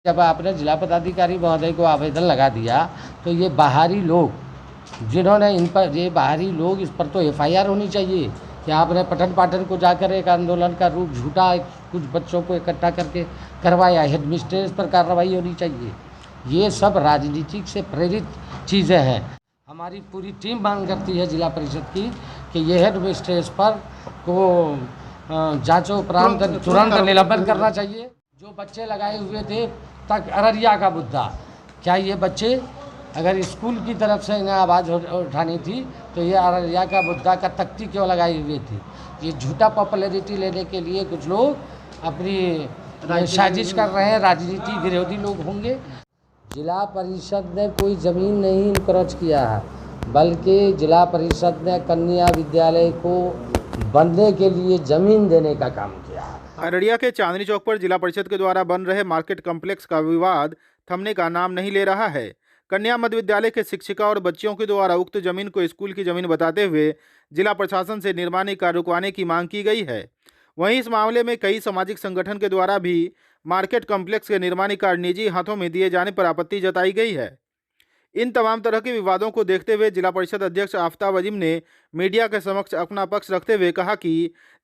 जब आपने जिला पदाधिकारी महोदय को आवेदन लगा दिया तो ये बाहरी लोग जिन्होंने इन पर ये बाहरी लोग इस पर तो एफआईआर होनी चाहिए कि आपने पठन पाठन को जाकर एक आंदोलन का रूप झूठा कुछ बच्चों को इकट्ठा करके करवाया। हेडमिस्ट्रेस पर कार्रवाई होनी चाहिए। ये सब राजनीतिक से प्रेरित चीज़ें हैं। हमारी पूरी टीम मांग करती है जिला परिषद की कि ये हेडमिस्ट्रेस पर को जांचों उपरांत तुरंत निलंबन करना चाहिए। जो बच्चे लगाए हुए थे तक अररिया का मुद्दा, क्या ये बच्चे अगर स्कूल की तरफ से इन्हें आवाज़ उठानी थी तो ये अररिया का मुद्दा का तख्ती क्यों लगाई हुई थी? ये झूठा पॉपुलैरिटी लेने के लिए कुछ लोग अपनी साजिश कर रहे हैं। राजनीति विरोधी लोग होंगे। जिला परिषद ने कोई ज़मीन नहीं इंक्रोच किया है, बल्कि जिला परिषद ने कन्या विद्यालय को बनने के लिए ज़मीन देने का काम किया है। अररिया के चांदनी चौक पर जिला परिषद के द्वारा बन रहे मार्केट कॉम्प्लेक्स का विवाद थमने का नाम नहीं ले रहा है। कन्या मध्य विद्यालय के शिक्षिका और बच्चियों के द्वारा उक्त जमीन को स्कूल की जमीन बताते हुए जिला प्रशासन से निर्माण कार्य रुकवाने की मांग की गई है। वहीं इस मामले में कई सामाजिक संगठन के द्वारा भी मार्केट कॉम्प्लेक्स के निर्माण कार्य निजी हाथों में दिए जाने पर आपत्ति जताई गई है। इन तमाम तरह के विवादों को देखते हुए जिला परिषद अध्यक्ष आफ्ताब अजीम ने मीडिया के समक्ष अपना पक्ष रखते हुए कहा कि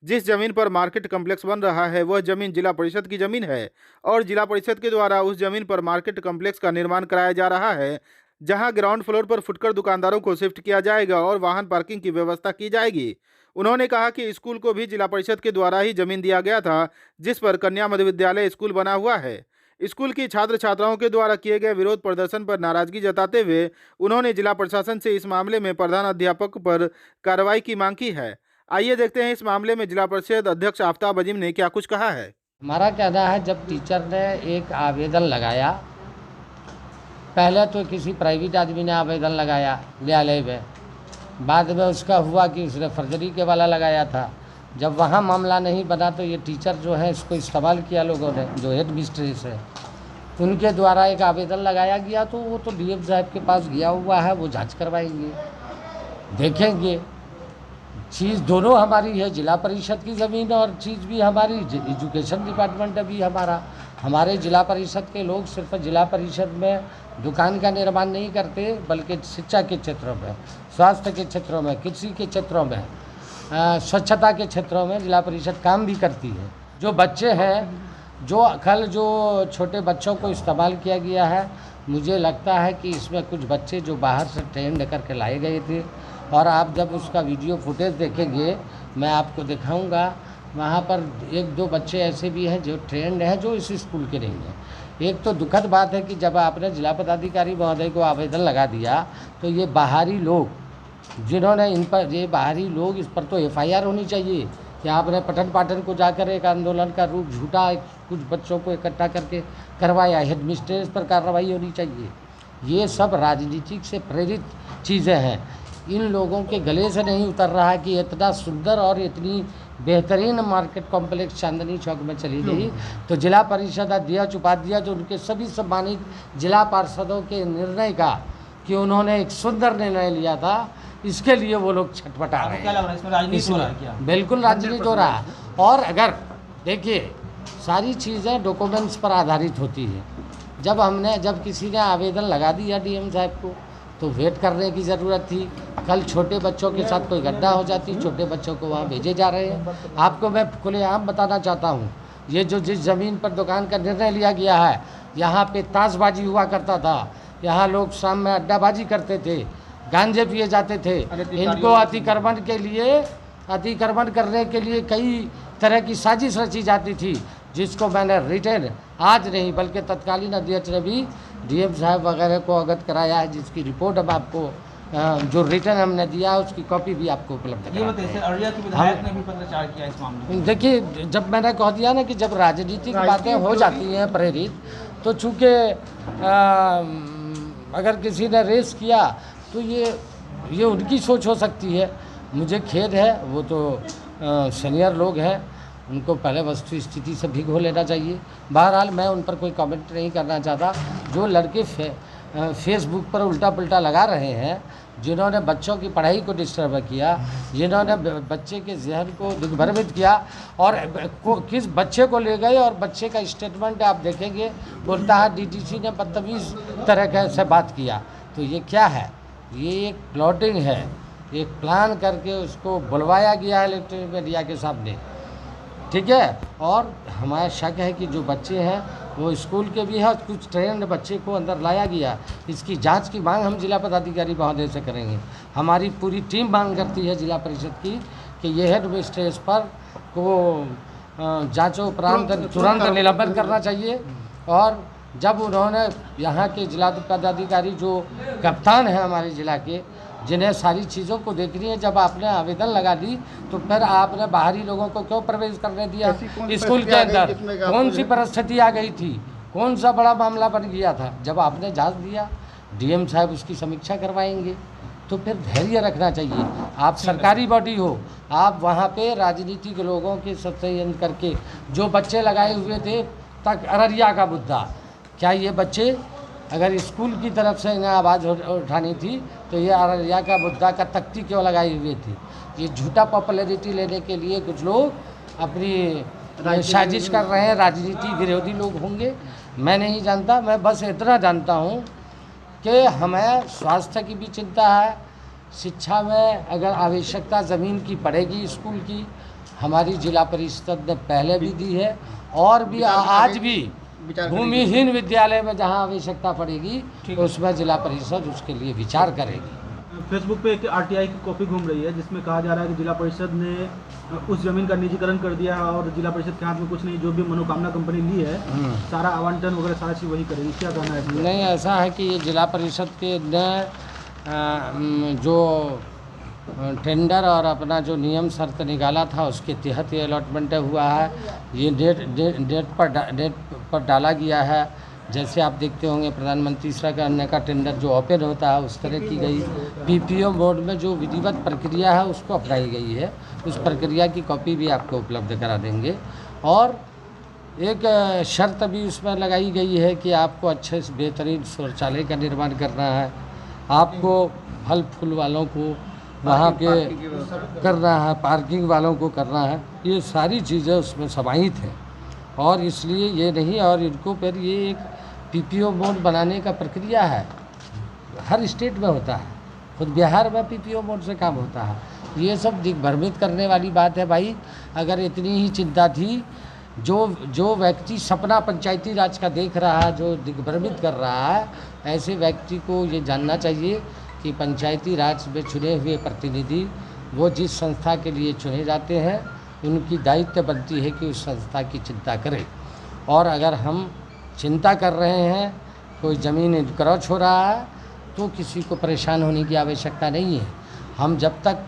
जिस जमीन पर मार्केट कॉम्प्लेक्स बन रहा है वह जमीन जिला परिषद की जमीन है और जिला परिषद के द्वारा उस जमीन पर मार्केट कॉम्प्लेक्स का निर्माण कराया जा रहा है, जहां ग्राउंड फ्लोर पर फुटकर दुकानदारों को शिफ्ट किया जाएगा और वाहन पार्किंग की व्यवस्था की जाएगी। उन्होंने कहा कि स्कूल को भी जिला परिषद के द्वारा ही जमीन दिया गया था, जिस पर कन्या मध्य विद्यालय स्कूल बना हुआ है। स्कूल की छात्र छात्राओं के द्वारा किए गए विरोध प्रदर्शन पर नाराजगी जताते हुए उन्होंने जिला प्रशासन से इस मामले में प्रधान अध्यापक पर कार्रवाई की मांग की है। आइए देखते हैं इस मामले में जिला परिषद अध्यक्ष आफ्ताब अजीम ने क्या कुछ कहा है। हमारा कहना है, जब टीचर ने एक आवेदन लगाया, पहले तो किसी प्राइवेट आदमी ने आवेदन लगाया न्यायालय में, बाद में उसका हुआ कि उसने फर्जरी के वाला लगाया था। जब वहाँ मामला नहीं बना तो ये टीचर जो है इसको इस्तेमाल किया लोगों ने, जो हेड मिस्ट्रेस है उनके द्वारा एक आवेदन लगाया गया। तो वो तो डीएम साहब के पास गया हुआ है, वो जांच करवाएंगे, देखेंगे। चीज़ दोनों हमारी है, जिला परिषद की ज़मीन और चीज़ भी हमारी, एजुकेशन डिपार्टमेंट भी हमारा। हमारे जिला परिषद के लोग सिर्फ जिला परिषद में दुकान का निर्माण नहीं करते, बल्कि शिक्षा के क्षेत्रों में, स्वास्थ्य के क्षेत्रों में, कृषि के क्षेत्रों में, स्वच्छता के क्षेत्रों में जिला परिषद काम भी करती है। जो बच्चे हैं, जो छोटे बच्चों को इस्तेमाल किया गया है, मुझे लगता है कि इसमें कुछ बच्चे जो बाहर से ट्रेंड करके लाए गए थे, और आप जब उसका वीडियो फुटेज देखेंगे, मैं आपको दिखाऊंगा, वहाँ पर एक दो बच्चे ऐसे भी हैं जो ट्रेंड हैं, जो इस स्कूल के नहीं हैं। एक तो दुखद बात है कि जब आपने जिला पदाधिकारी महोदय को आवेदन लगा दिया तो ये बाहरी लोग जिन्होंने इन पर ये बाहरी लोग इस पर तो एफआईआर होनी चाहिए कि आपने पठन पाठन को जाकर एक आंदोलन का रूप झूठा कुछ बच्चों को इकट्ठा करके करवाया। हेडमिस्ट्रेस पर कार्रवाई होनी चाहिए। ये सब राजनीतिक से प्रेरित चीज़ें हैं। इन लोगों के गले से नहीं उतर रहा है कि इतना सुंदर और इतनी बेहतरीन मार्केट कॉम्प्लेक्स चांदनी चौक में चली गई। तो जिला परिषद अध्यक्ष उपाध्यक्ष जो उनके सभी सम्मानित जिला पार्षदों के निर्णय का कि उन्होंने एक सुंदर निर्णय लिया था, इसके लिए वो लोग छटपटा रहे हैं। क्या लग रहा है, इसमें राजनीति हो रहा है क्या? बिल्कुल राजनीति हो रहा है। और अगर देखिए, सारी चीज़ें डॉक्यूमेंट्स पर आधारित होती है। जब किसी ने आवेदन लगा दिया डीएम साहब को, तो वेट करने की ज़रूरत थी। कल छोटे बच्चों के साथ कोई घटना हो जाती, छोटे बच्चों को वहाँ भेजे जा रहे हैं। आपको मैं खुलेआम बताना चाहता हूँ, ये जो जिस ज़मीन पर दुकान का निर्णय लिया गया है, यहाँ पे ताशबाजी हुआ करता था, यहाँ लोग शाम में अड्डाबाजी करते थे, गांजे पिए जाते थे। इनको अतिक्रमण करने के लिए कई तरह की साजिश रची जाती थी, जिसको मैंने रिटर्न आज नहीं बल्कि तत्कालीन अध्यक्ष ने भी डीएम साहब वगैरह को अवगत कराया है, जिसकी रिपोर्ट अब आपको जो रिटर्न हमने दिया उसकी कॉपी भी आपको उपलब्ध कराएंगे। अररिया के विधायक ने भी पत्राचार किया इस मामले में। देखिए, जब मैंने कह दिया ना कि जब राजनीतिक बातें हो जाती हैं प्रेरित, तो चूँकि अगर किसी ने रेस किया तो ये उनकी सोच हो सकती है। मुझे खेद है, वो तो सीनियर लोग हैं, उनको पहले वस्तु स्थिति से भिगो लेना चाहिए। बहरहाल मैं उन पर कोई कमेंट नहीं करना चाहता। जो लड़के फेसबुक पर उल्टा पुल्टा लगा रहे हैं, जिन्होंने बच्चों की पढ़ाई को डिस्टर्ब किया, जिन्होंने बच्चे के जहन को दिग्भ्रमित किया, और किस बच्चे को ले गए और बच्चे का स्टेटमेंट आप देखेंगे, बोलता है डीडीसी ने बदतमीज़ तरह से बात किया। तो ये क्या है? ये एक प्लॉटिंग है, एक प्लान करके उसको बुलवाया गया है इलेक्ट्रॉनिक मीडिया के सामने, ठीक है। और हमारा शक है कि जो बच्चे हैं वो स्कूल के भी हैं, कुछ ट्रेंड बच्चे को अंदर लाया गया। इसकी जांच की मांग हम जिला पदाधिकारी महोदय से करेंगे। हमारी पूरी टीम मांग करती है जिला परिषद की कि ये हेड मिस्ट्रेस पर को जांचों उपरांत तुरंत निलंबन करना चाहिए। और जब उन्होंने यहाँ के जिला पदाधिकारी जो कप्तान हैं हमारे ज़िला के, जिन्हें सारी चीज़ों को देखनी है, जब आपने आवेदन लगा दी तो फिर आपने बाहरी लोगों को क्यों प्रवेश करने दिया स्कूल के अंदर? कौन सी परिस्थिति आ गई थी? कौन सा बड़ा मामला बन गया था? जब आपने जांच दिया, डीएम साहब उसकी समीक्षा करवाएंगे। तो फिर धैर्य रखना चाहिए। आप सरकारी बॉडी हो, आप वहाँ पे राजनीतिक लोगों के सत्यायन करके जो बच्चे लगाए हुए थे, तक अररिया का मुद्दा, क्या ये बच्चे अगर स्कूल की तरफ से इन्हें आवाज़ उठानी थी तो ये अररिया का मुद्दा का तख्ती क्यों लगाई हुई थी? ये झूठा पॉपुलैरिटी लेने के लिए कुछ लोग अपनी साजिश कर रहे हैं। राजनीति विरोधी लोग होंगे, मैं नहीं जानता। मैं बस इतना जानता हूँ कि हमें स्वास्थ्य की भी चिंता है, शिक्षा में अगर आवश्यकता ज़मीन की पड़ेगी स्कूल की, हमारी जिला परिषद ने पहले भी दी है और भी आज भी भूमिहीन विद्यालय में जहां आवश्यकता पड़ेगी तो उसमें जिला परिषद उसके लिए विचार करेगी। फेसबुक पे एक आरटीआई की कॉपी घूम रही है जिसमें कहा जा रहा है कि जिला परिषद ने उस जमीन का निजीकरण कर दिया है और जिला परिषद के हाथ में कुछ नहीं, जो भी मनोकामना कंपनी ली है सारा आवंटन वगैरह सारा चीज़ वही करेगी। क्या कहना है? नहीं, ऐसा है कि ये जिला परिषद के ने जो टेंडर और अपना जो नियम शर्त निकाला था उसके तहत ये अलॉटमेंट हुआ है। ये डेट पर डाला गया है। जैसे आप देखते होंगे प्रधानमंत्री श्रम का टेंडर जो ओपन होता है उस तरह की गई। पीपीओ मोड में जो विधिवत प्रक्रिया है उसको अपनाई गई है। उस प्रक्रिया की कॉपी भी आपको उपलब्ध करा देंगे। और एक शर्त भी उसमें लगाई गई है कि आपको अच्छे से बेहतरीन शौचालय का निर्माण करना है, आपको फल फूल वालों को वहाँ के करना है, पार्किंग वालों को करना है। ये सारी चीज़ें उसमें समाहित हैं और इसलिए ये नहीं, और इनको फिर ये एक पीपीओ मोड बनाने का प्रक्रिया है, हर स्टेट में होता है, खुद बिहार में पीपीओ मोड से काम होता है। ये सब दिग्भ्रमित करने वाली बात है भाई। अगर इतनी ही चिंता थी, जो व्यक्ति सपना पंचायती राज का देख रहा है, जो दिग्भ्रमित कर रहा है, ऐसे व्यक्ति को ये जानना चाहिए कि पंचायती राज में चुने हुए प्रतिनिधि वो जिस संस्था के लिए चुने जाते हैं उनकी दायित्व बनती है कि उस संस्था की चिंता करें। और अगर हम चिंता कर रहे हैं, कोई ज़मीन इनक्रोच हो रहा है, तो किसी को परेशान होने की आवश्यकता नहीं है। हम जब तक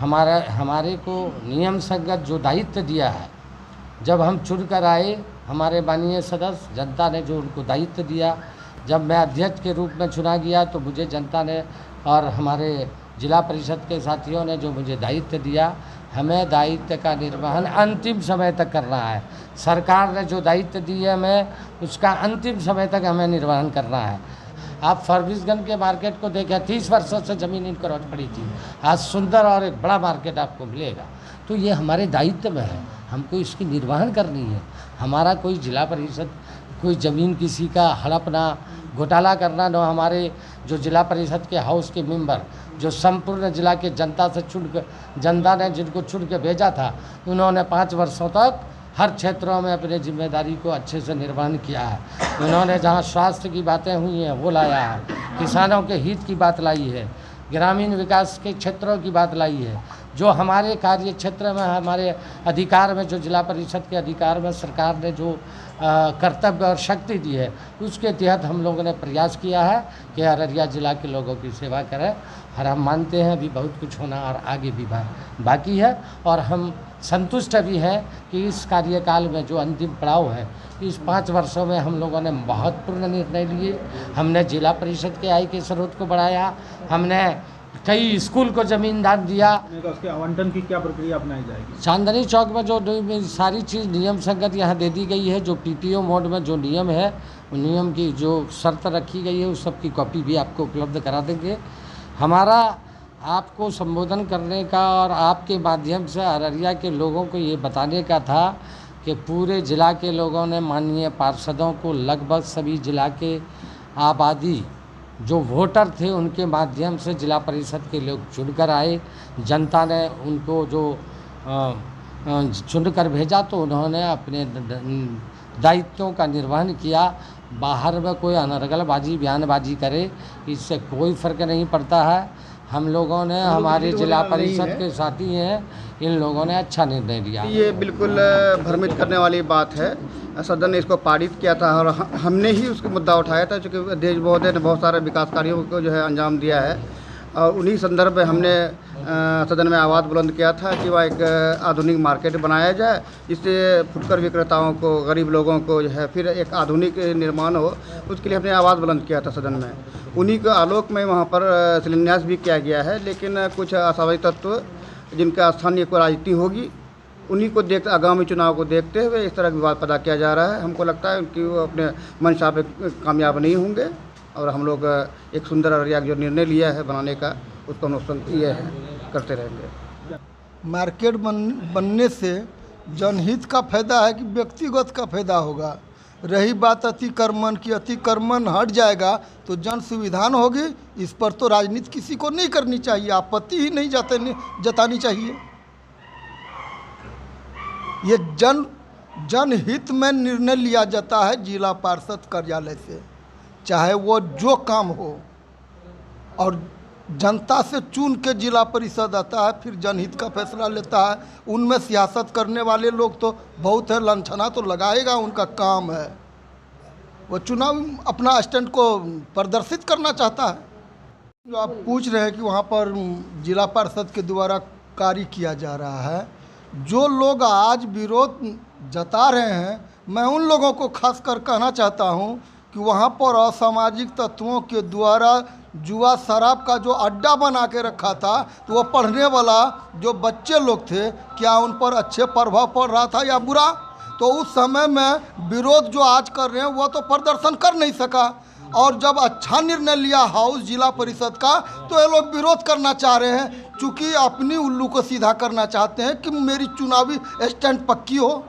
हमारे को नियम संगत जो दायित्व दिया है, जब हम चुन कर आए, हमारे माननीय सदस्य जनता ने जो उनको दायित्व दिया, जब मैं अध्यक्ष के रूप में चुना गया तो मुझे जनता ने और हमारे जिला परिषद के साथियों ने जो मुझे दायित्व दिया, हमें दायित्व का निर्वहन अंतिम समय तक करना है। सरकार ने जो दायित्व दी है हमें, उसका अंतिम समय तक हमें निर्वहन करना है। आप फर्बिसगंज के मार्केट को देखें, 30 वर्षों से ज़मीन इनक्रोच पड़ी थी, आज सुंदर और एक बड़ा मार्केट आपको मिलेगा। तो ये हमारे दायित्व में है, हमको इसकी निर्वहन करनी है। हमारा कोई जिला परिषद कोई ज़मीन किसी का हड़पना, घोटाला करना न। हमारे जो जिला परिषद के हाउस के मेंबर जो संपूर्ण जिला के जनता ने जिनको चुन के भेजा था, उन्होंने 5 वर्षों तक हर क्षेत्रों में अपने जिम्मेदारी को अच्छे से निर्वहन किया है। उन्होंने जहां स्वास्थ्य की बातें हुई हैं वो लाया है, किसानों के हित की बात लाई है, ग्रामीण विकास के क्षेत्रों की बात लाई है। जो हमारे कार्य क्षेत्र में, हमारे अधिकार में, जो जिला परिषद के अधिकार में सरकार ने जो कर्तव्य और शक्ति दी है, उसके तहत हम लोगों ने प्रयास किया है कि अररिया जिला के लोगों की सेवा करें। और हम मानते हैं अभी बहुत कुछ होना और आगे भी बाकी है, और हम संतुष्ट भी हैं कि इस कार्यकाल में जो अंतिम पड़ाव है, इस 5 वर्षों में हम लोगों ने महत्वपूर्ण निर्णय लिए। हमने जिला परिषद के आय के स्रोत को बढ़ाया, हमने कई स्कूल को ज़मीन दान दिया। उसके आवंटन की क्या प्रक्रिया अपनाई जाएगी? चांदनी चौक में जो सारी चीज़ नियम संगत यहाँ दे दी गई है, जो पीपीओ मोड में जो नियम है नियम की जो शर्त रखी गई है उस सब की कॉपी भी आपको उपलब्ध करा देंगे। हमारा आपको संबोधन करने का और आपके माध्यम से अररिया के लोगों को ये बताने का था कि पूरे ज़िला के लोगों ने माननीय पार्षदों को, लगभग सभी ज़िला के आबादी जो वोटर थे उनके माध्यम से जिला परिषद के लोग चुनकर आए। जनता ने उनको जो चुनकर भेजा तो उन्होंने अपने दायित्वों का निर्वहन किया। बाहर में कोई अनर्गलबाजी, बयानबाजी करे, इससे कोई फ़र्क नहीं पड़ता है। हम लोगों ने, हमारे जिला परिषद के साथी हैं, इन लोगों ने अच्छा निर्णय लिया। ये बिल्कुल भ्रमित करने वाली बात है। सदन ने इसको पारित किया था और हमने ही उसका मुद्दा उठाया था, क्योंकि देश महोदय ने बहुत सारे विकास कार्यों को जो है अंजाम दिया है और उन्हीं संदर्भ में हमने सदन में आवाज़ बुलंद किया था कि वह एक आधुनिक मार्केट बनाया जाए, जिससे फुटकर विक्रेताओं को, गरीब लोगों को जो है फिर एक आधुनिक निर्माण हो। उसके लिए हमने आवाज़ बुलंद किया था सदन में। उन्हीं के आलोक में वहाँ पर शिलान्यास भी किया गया है, लेकिन कुछ असामाजिक तत्व जिनका स्थानीय को राजनीति होगी, उन्हीं को देख आगामी चुनाव को देखते हुए इस तरह विवाद पैदा किया जा रहा है। हमको लगता है कि वो अपने मंशा पे कामयाब नहीं होंगे और हम लोग एक सुंदर अररिया जो निर्णय लिया है बनाने का, उसको हम ये करते रहेंगे। मार्केट बनने से जनहित का फायदा है कि व्यक्तिगत का फायदा होगा। रही बात अतिक्रमण की, अतिक्रमण हट जाएगा तो जन सुविधान होगी। इस पर तो राजनीति किसी को नहीं करनी चाहिए, आपत्ति ही नहीं जतानी चाहिए। ये जनहित में निर्णय लिया जाता है जिला पार्षद कार्यालय से, चाहे वो जो काम हो, और जनता से चुन के जिला परिषद आता है, फिर जनहित का फैसला लेता है। उनमें सियासत करने वाले लोग तो बहुत है, लांछना तो लगाएगा, उनका काम है। वो चुनाव अपना स्टैंड को प्रदर्शित करना चाहता है। जो आप पूछ रहे हैं कि वहाँ पर जिला पार्षद के द्वारा कार्य किया जा रहा है, जो लोग आज विरोध जता रहे हैं, मैं उन लोगों को खासकर कहना चाहता हूँ कि वहाँ पर असामाजिक तत्वों के द्वारा जुआ शराब का जो अड्डा बना के रखा था, तो वो पढ़ने वाला जो बच्चे लोग थे, क्या उन पर अच्छे प्रभाव पड़ रहा था या बुरा? तो उस समय में विरोध जो आज कर रहे हैं वो तो प्रदर्शन कर नहीं सका, और जब अच्छा निर्णय लिया हाउस जिला परिषद का, तो ये लोग विरोध करना चाह रहे हैं, चूँकि अपनी उल्लू को सीधा करना चाहते हैं कि मेरी चुनावी स्टैंड पक्की हो।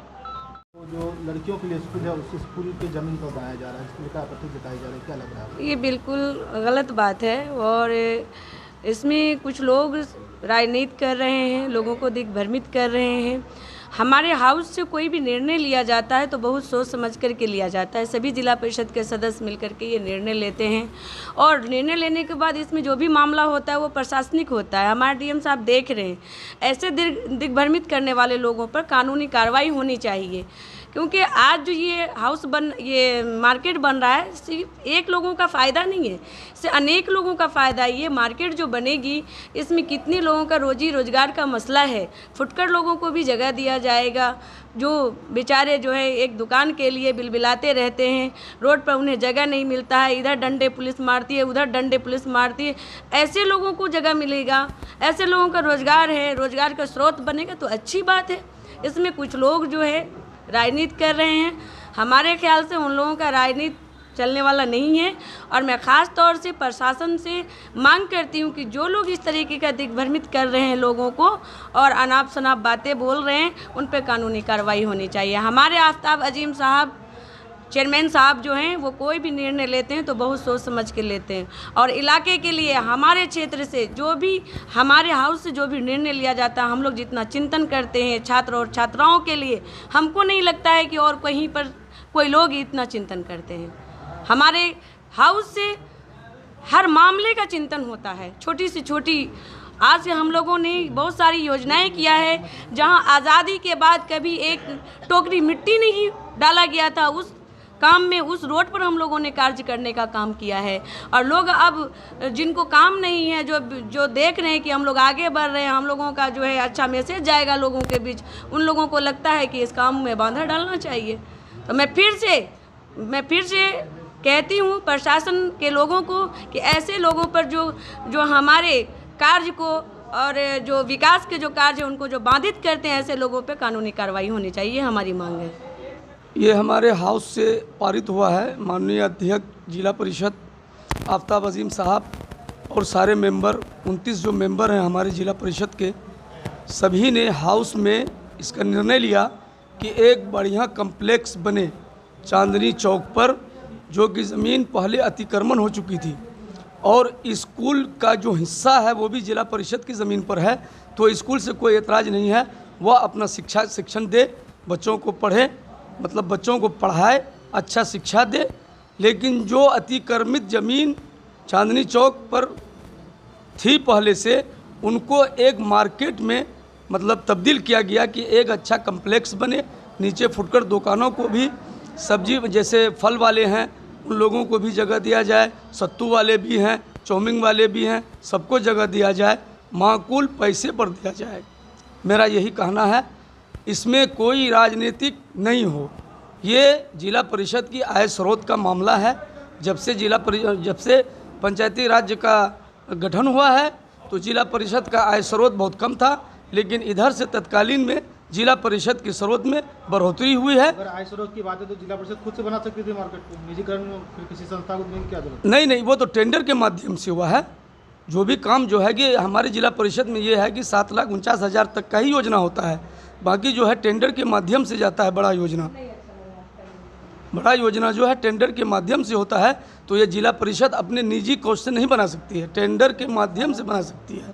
जो लड़कियों के लिए स्कूल है, उस स्कूल की ज़मीन पर बनाया जा रहा है, इसके लिए आपत्ति जताई जा रही है, क्या लग रहा है? ये बिल्कुल गलत बात है और इसमें कुछ लोग राजनीति कर रहे हैं, लोगों को दिग्भ्रमित कर रहे हैं। हमारे हाउस से कोई भी निर्णय लिया जाता है तो बहुत सोच समझ कर के लिया जाता है। सभी जिला परिषद के सदस्य मिलकर के ये निर्णय लेते हैं और निर्णय लेने के बाद इसमें जो भी मामला होता है वो प्रशासनिक होता है। हमारे डीएम साहब देख रहे हैं, ऐसे दिग्भ्रमित करने वाले लोगों पर कानूनी कार्रवाई होनी चाहिए, क्योंकि आज जो ये मार्केट बन रहा है, सिर्फ एक लोगों का फ़ायदा नहीं है, इससे अनेक लोगों का फ़ायदा है। ये मार्केट जो बनेगी, इसमें कितने लोगों का रोजी रोजगार का मसला है। फुटकर लोगों को भी जगह दिया जाएगा, जो बेचारे जो है एक दुकान के लिए बिलबिलाते रहते हैं, रोड पर उन्हें जगह नहीं मिलता है, इधर डंडे पुलिस मारती है, उधर डंडे पुलिस मारती है। ऐसे लोगों को जगह मिलेगा, ऐसे लोगों का रोज़गार है, रोज़गार का स्रोत बनेगा तो अच्छी बात है। इसमें कुछ लोग जो है राजनीति कर रहे हैं, हमारे ख्याल से उन लोगों का राजनीति चलने वाला नहीं है। और मैं ख़ास तौर से प्रशासन से मांग करती हूँ कि जो लोग इस तरीके का दिग्भ्रमित कर रहे हैं लोगों को और अनाप शनाप बातें बोल रहे हैं, उन पर कानूनी कार्रवाई होनी चाहिए। हमारे आफ्ताब अजीम साहब, चेयरमैन साहब जो हैं, वो कोई भी निर्णय लेते हैं तो बहुत सोच समझ के लेते हैं, और इलाके के लिए, हमारे क्षेत्र से जो भी, हमारे हाउस से जो भी निर्णय लिया जाता है, हम लोग जितना चिंतन करते हैं छात्र और छात्राओं के लिए, हमको नहीं लगता है कि और कहीं पर कोई लोग इतना चिंतन करते हैं। हमारे हाउस से हर मामले का चिंतन होता है, छोटी से छोटी। आज से हम लोगों ने बहुत सारी योजनाएं किया है, जहां आज़ादी के बाद कभी एक टोकरी मिट्टी नहीं डाला गया था, उस काम में, उस रोड पर हम लोगों ने कार्य करने का काम किया है। और लोग अब जिनको काम नहीं है, जो देख रहे हैं कि हम लोग आगे बढ़ रहे हैं, हम लोगों का जो है अच्छा मैसेज जाएगा लोगों के बीच, उन लोगों को लगता है कि इस काम में बांधा डालना चाहिए। तो मैं फिर से कहती हूँ प्रशासन के लोगों को कि ऐसे लोगों पर जो हमारे कार्य को और जो विकास के जो कार्य हैं उनको जो बाधित करते हैं, ऐसे लोगों पर कानूनी कार्रवाई होनी चाहिए, हमारी मांग है। ये हमारे हाउस से पारित हुआ है। माननीय अध्यक्ष जिला परिषद आफ्ताब अजीम साहब और सारे मेंबर 29 जो मेंबर हैं हमारे जिला परिषद के, सभी ने हाउस में इसका निर्णय लिया कि एक बढ़िया कम्प्लेक्स बने चांदनी चौक पर, जो कि ज़मीन पहले अतिक्रमण हो चुकी थी और स्कूल का जो हिस्सा है वो भी जिला परिषद की ज़मीन पर है। तो स्कूल से कोई एतराज़ नहीं है, वह अपना शिक्षण दे, बच्चों को पढ़े, मतलब बच्चों को पढ़ाए, अच्छा शिक्षा दे। लेकिन जो अतिक्रमित ज़मीन चांदनी चौक पर थी पहले से, उनको एक मार्केट में मतलब तब्दील किया गया कि एक अच्छा कम्प्लेक्स बने। नीचे फुटकर दुकानों को भी, सब्जी जैसे फल वाले हैं उन लोगों को भी जगह दिया जाए, सत्तू वाले भी हैं, चाउमीन वाले भी हैं, सबको जगह दिया जाए, माकूल पैसे पर दिया जाए। मेरा यही कहना है, इसमें कोई राजनीतिक नहीं हो। ये जिला परिषद की आय स्रोत का मामला है। जब से पंचायती राज्य का गठन हुआ है तो जिला परिषद का आय स्रोत बहुत कम था, लेकिन इधर से तत्कालीन में जिला परिषद के स्रोत में बढ़ोतरी हुई है। अगर आय स्रोत की बात है तो जिला परिषद खुद से बना सकती थी मार्केट को, निजीकरण फिर किसी संस्था को देने की क्या जरूरत? नहीं, वो तो टेंडर के माध्यम से हुआ है। जो भी काम जो है कि हमारे जिला परिषद में ये है कि 7,49,000 तक का ही योजना होता है, बाकी जो है टेंडर के माध्यम से जाता है। बड़ा योजना जो है टेंडर के माध्यम से होता है, तो ये जिला परिषद अपने निजी कोष से नहीं बना सकती है, टेंडर के माध्यम से बना सकती है।